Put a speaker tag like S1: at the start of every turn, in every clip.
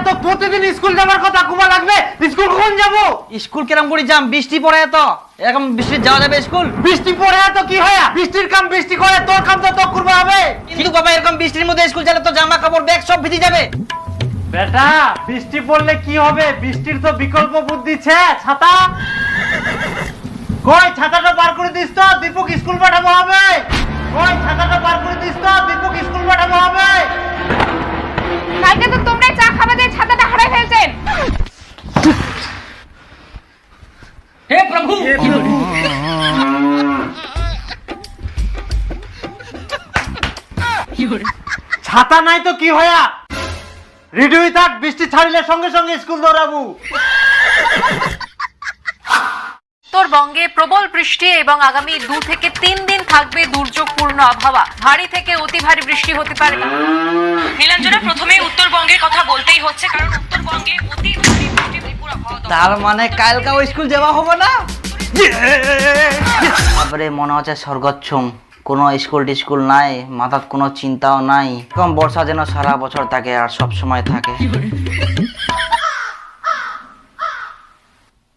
S1: তো প্রতিদিন স্কুল যাবার কথা, কুমা লাগবে স্কুল কখন যাবো?
S2: স্কুল কেরম করে যাম? বৃষ্টি পড়ে তো, এরকম বৃষ্টি যাওয়া যাবে স্কুল?
S1: বৃষ্টি পড়ে তো কি হয়, বৃষ্টির কাম বৃষ্টি করে, তোর কাম তো তোর করতে হবে।
S2: কিন্তু বাবা এরকম বৃষ্টির মধ্যে স্কুল গেলে তো জামা কাপড় ব্যাগ সব ভিজে যাবে।
S1: বেটা বৃষ্টি পড়লে কি হবে, বৃষ্টির তো বিকল্প বুদ্ধি ছে, ছাতা। কই ছাতাটা বার করে দিস তো, দীপক স্কুল পাঠাবো হবে। কই ছাতাটা বার করে দিস তো, দীপক স্কুল পাঠাবো হবে।
S3: কালকে তো তোমরা চা খাবে দিয়ে ছাতাটা হারাই ফেলছেন।
S2: হে প্রভু,
S1: ছাতা নাই তো কি হয়া, রেডি হই থাক, বৃষ্টি ছাড়িলে সঙ্গে সঙ্গে স্কুল দৌড়াবো।
S4: উত্তরবঙ্গে প্রবল বৃষ্টি এবং আগামী 2 থেকে 3 দিন থাকবে দুর্যোগপূর্ণ আবহাওয়া। ভারী থেকে অতি ভারী বৃষ্টি হতে পারে। নীলাঞ্জনা, প্রথমে উত্তরবঙ্গের কথা বলতেই হচ্ছে, কারণ উত্তরবঙ্গে অতি ভারী বৃষ্টি ত্রিপুরা হওয়া।
S2: তার মানে কালকেও স্কুল যাওয়া হবে না? তারপরে মনে হচ্ছে স্বর্গচ্ছম, কোনো স্কুল টিস্কুল নাই, মাথার কোনো চিন্তাও নাই। এরকম বর্ষা যেন সারা বছর থাকে আর সব সময় থাকে।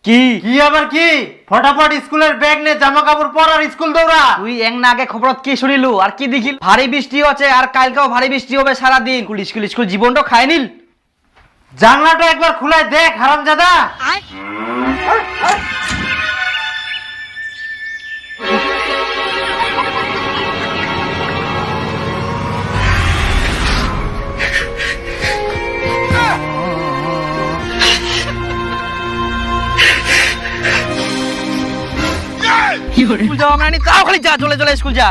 S2: কি
S1: কি আবার কি, ফটাফট স্কুলের ব্যাগ নে, জামা কাপড় পর আর স্কুল দৌড়া।
S2: তুই এক না আগে খবরত কি শুনিলু আর কি দেখিল? ভারী বৃষ্টি হচ্ছে আর কালকেও ভারী বৃষ্টি হবে সারা দিন। স্কুল স্কুল জীবনটা খায় নিল।
S1: জানলাটা একবার খুলে দেখ হারামজাদা।
S2: স্কুল যাওয়া মানে তাও খালি যা, চলে চলে স্কুল যা।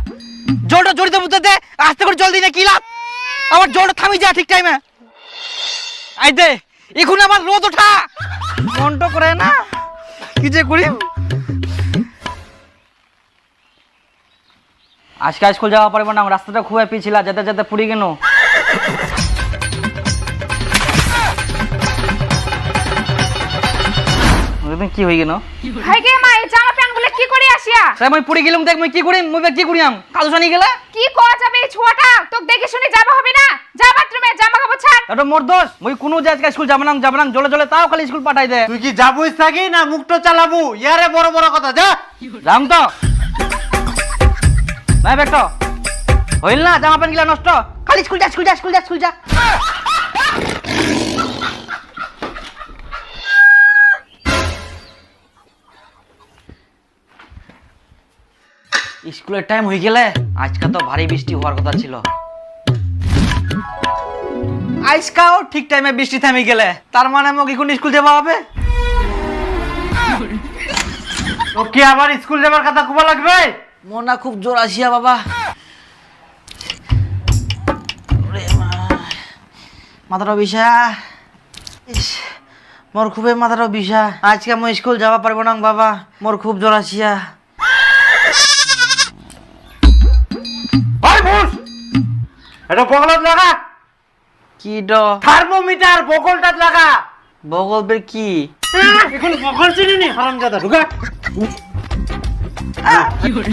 S2: জলটা জড়িত বুঝতে দে, আস্তে করে জল দিই না কি লাভ? আমার জলটা থামি যা ঠিক টাইমে। আই দে এখন আমার রোদ ওঠা মনটা করে না, কি যে করি। আজকে স্কুল যাওয়া পারবো না, রাস্তাটা খুবই পিছিলা, যেতে যেতে পুরি গেল। কি হয়ে গেল?
S3: ভাই গে মা, এই জামা প্যান্ট গুলো কি করে আসিয়া?
S2: তাই মই পুরি গেলাম, দেখ মই কি করি, মই কি করিয়াম কালু জানি গেলে
S3: কি করা যাবে এই ছোয়াটা? তোকে দেখে শুনে যাবা হবে না? যা বাথরুমে, জামা কাপড় ছাড়।
S2: এটা মোর দোষ, মই কোনো যে আজকে স্কুল যাব না জলে জলে তাও খালি স্কুল পাঠাই দে।
S1: তুই কি যাবই থাকি না মুখটা চালাবো? ইয়ারে বড় বড় কথা, যা
S2: যাম তো নাই বেট হইল না, জামা প্যান্ট গিলা নষ্ট, খালি স্কুল যা স্কুল যা স্কুল যা স্কুল যা। স্কুলের টাইম হয়ে গেলে, আজকে তো ভারী বৃষ্টি হওয়ার কথা ছিল। আজকাও ঠিক টাইমে বৃষ্টি থামে গেলে, তার মানে মোক এখন স্কুল যাওয়া হবে।
S1: ওকে আবার স্কুল যাবার কথা কুবা লাগবে?
S2: মনা খুব জোর আসিয়া বাবা, মাথাটা বিষা, মোর খুবই মাথাটা বিষা। আজকে আমি স্কুল যাওয়া পারবো না বাবা, মোর খুব জোর আসিয়া।
S1: ভাই বস, এটা বগলত লাগা।
S2: কি ড
S1: থার্মোমিটার বগলটা লাগা।
S2: বগল বের কি?
S1: এখন বগল চিনি নি হারামজাদা, ঢুকা।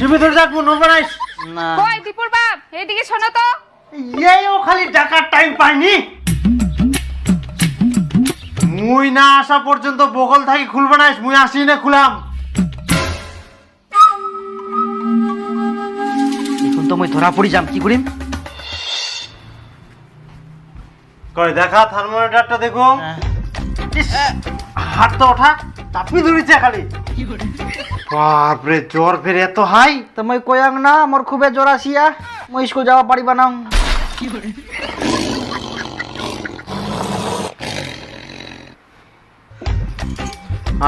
S1: তুমি ধরে যাক মন বানাইস
S2: না।
S3: কই দীপুর বাপ, এইদিকে শোনো তো।
S1: এইও খালি ডাকার টাইম পাইনি। মুই না আসা পর্যন্ত বগল থাকি খুলবে না, মুই আসি না খুলাম।
S2: এখন তো মই ধরা পড়ি যাম, কি করিম?
S1: কই দেখা থার্মোমিটারটা দেখো। ইস, হাত তো ওঠা, চাপি ধরেছে খালি। বাপরে জ্বর ফের এত হাই।
S2: তো মই কয়াং না মোর খুবই জ্বর আসিয়া, মই স্কুল যাওয়া পারিবা না।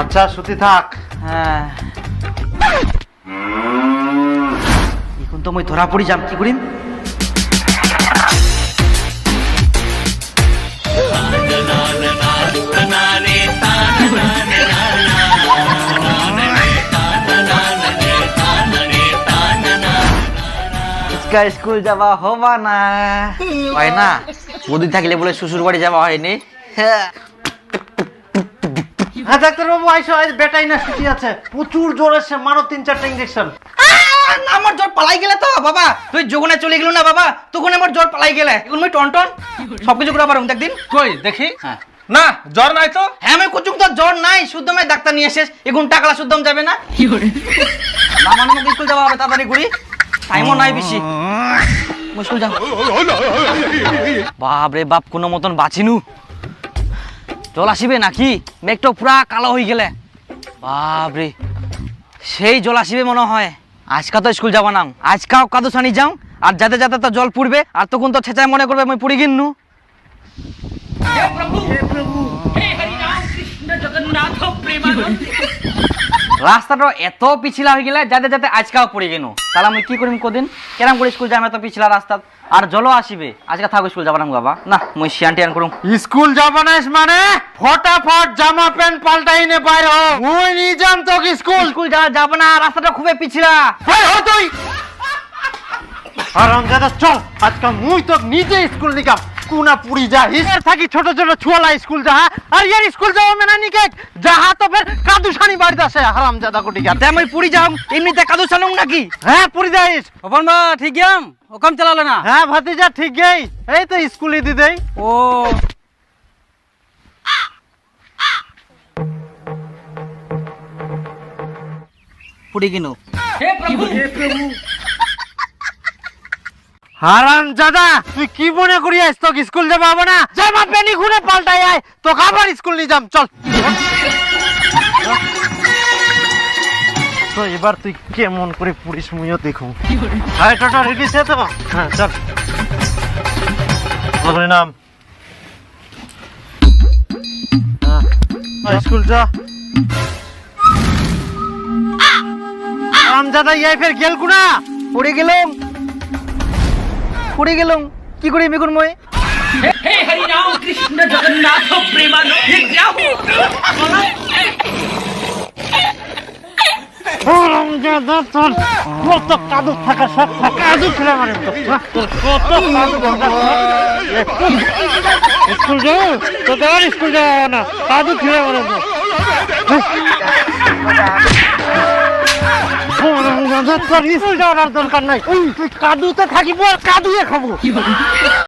S1: আচ্ছা সুতি থাক।
S2: হ্যাঁ এখন তো মই ধরা পড়ি যাম, কি করিম? স্কুল যাওয়া হবা না, হয় না? বুদ্ধি থাকলে বলে শ্বশুর বাড়ি যাওয়া হয়নি।
S1: হ্যাঁ ডাক্তারবাবু আইসো, আজ বেটাই না ছুটি আছে, প্রচুর জ্বর এসে, মারো 3-4টা ইঞ্জেকশন।
S2: আমার জ্বর পালাই গেলে তো বাবা, তুই যখন চলে গেল না বাবা, তখন আমার জ্বর পালাই গেলে। এখন মই টন টন সবকিছু করে পারুম একদিন।
S1: কই দেখি।
S2: হ্যাঁ না জ্বর নাই তো। হ্যাঁ আমি কুচুক তো জ্বর নাই, শুদ্ধ মাই ডাক্তার নিয়ে এসেছ, এখন টাকালা শুদ্ধ যাবে না। কি করে না মানে মোক স্কুল যাওয়া হবে তাড়াতাড়ি করি, টাইমও নাই বেশি। স্কুল যাও। বাপ রে বাপ, কোনো মতন বাঁচিনু। জল আসিবে নাকি? মেঘটা পুরা কালো হয়ে গেলে। বাপ রে, সেই জল আসিবে মনে হয়। আজকা তো স্কুল যাবা না, আজকাও কাদু ছানি যাও, আর যাতে যাতে তো জল পুড়বে, আর তখন তো ছেঁচায় মনে করবে আমি পুড়ি গিন্নু। রাস্তাটা এত পিছলা হয়ে গেলে যাতে যাতে আজকাও পড়ে গেল, তাহলে আমি কি করিম কদিন কেরাম করে স্কুল যাম এত পিছলা রাস্তা, আর জলও আসিবে। আজকে থাকো স্কুল যাবা না বাবা, না মুই শিয়ান টিয়ান করুম।
S1: স্কুল যাবা না মানে ফটাফট জামা প্যান্ট পাল্টাই নে বাইর হ, মুই নি যাম তো স্কুল।
S2: স্কুল যাবা না, রাস্তাটা খুবই পিছলা।
S1: তুই আরামজাদা চল, আজকে মুই তো নিজে স্কুল নিকাম। কুনা পুরি যা হিসের থাকি ছোট ছোট ছুয়ালা স্কুল যা, আর ইয়ার স্কুল যাওয়া মেনা নিকে যাহা তো ফের কাদু ছানি বাড়িতে আসে হারামজাদা কোটি গা।
S2: আমি পুরি যাম, এমনিতে কাদু ছানুম নাকি?
S1: হ্যাঁ পুরি যাইস।
S2: ওপন বা ঠিক গেম, ওকাম চালালে না?
S1: হ্যাঁ ভাতিজা ঠিক গেই, এই তো স্কুলে দি দেই।
S2: ও পুরি কিনো।
S1: হারামজাদা তুই কি মনে করি আইস, তো স্কুল যাবা হবে না? জামা প্যান্ট খুলে পাল্টাই আয়, তো আবার স্কুল নিয়ে যাম চল। তো এবার তুই কেমন করে পুরিস মুইও দেখুন। হ্যাঁ টোটো রেডি আছে তো? হ্যাঁ চল। বল নাম। হ্যাঁ স্কুল যা। হারামজাদা ইয়াই ফের গেল কুনা?
S2: পড়ে গেলাম, পড়ে গেলাম, কি করি মেগুন মই?
S5: हे हरि राम कृष्ण जगन्नाथ प्रेमानंद जाओ।
S1: হারামজাদা তোর কত কাদু থাকা সব কাদু খেলে মানে তো কত কাদু স্কুল যাও তো, তোর স্কুল যাওয়া না, কাদু খেলে মানে তো। হারামজাদা তোর স্কুল যাওয়ার দরকার নাই, তুই কাদুতে থাকিব আর কাদুয়ে খাবো।